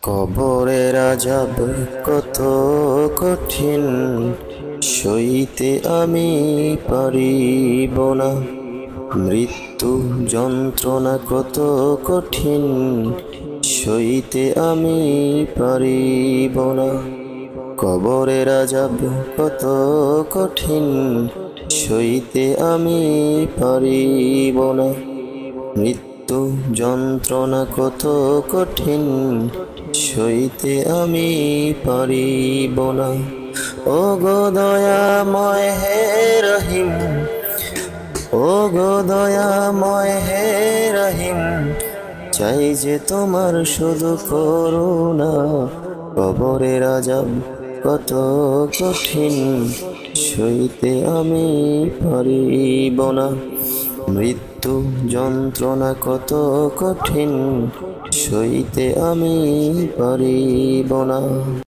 কবরের আযাব কত কঠিন, সইতে আমি পারিব না। মৃত্যু যন্ত্রণা কত কঠিন, সইতে আমি পারিব না। কবরের আযাব কত কঠিন, সইতে আমি পারিব না। মৃত্যু যন্ত্রণা কত কঠিন, সইতে আমি পারিব না। ও গো দয়াময় হে রহিম, ও গো দয়াময় হে রহিম, চাই যে তোমার শুধু করুণা। কবরের আযাব কত কঠিন, সইতে আমি পারিব না। মৃত্যু যন্ত্রণা কত কঠিন, সইতে আমি পারিব না।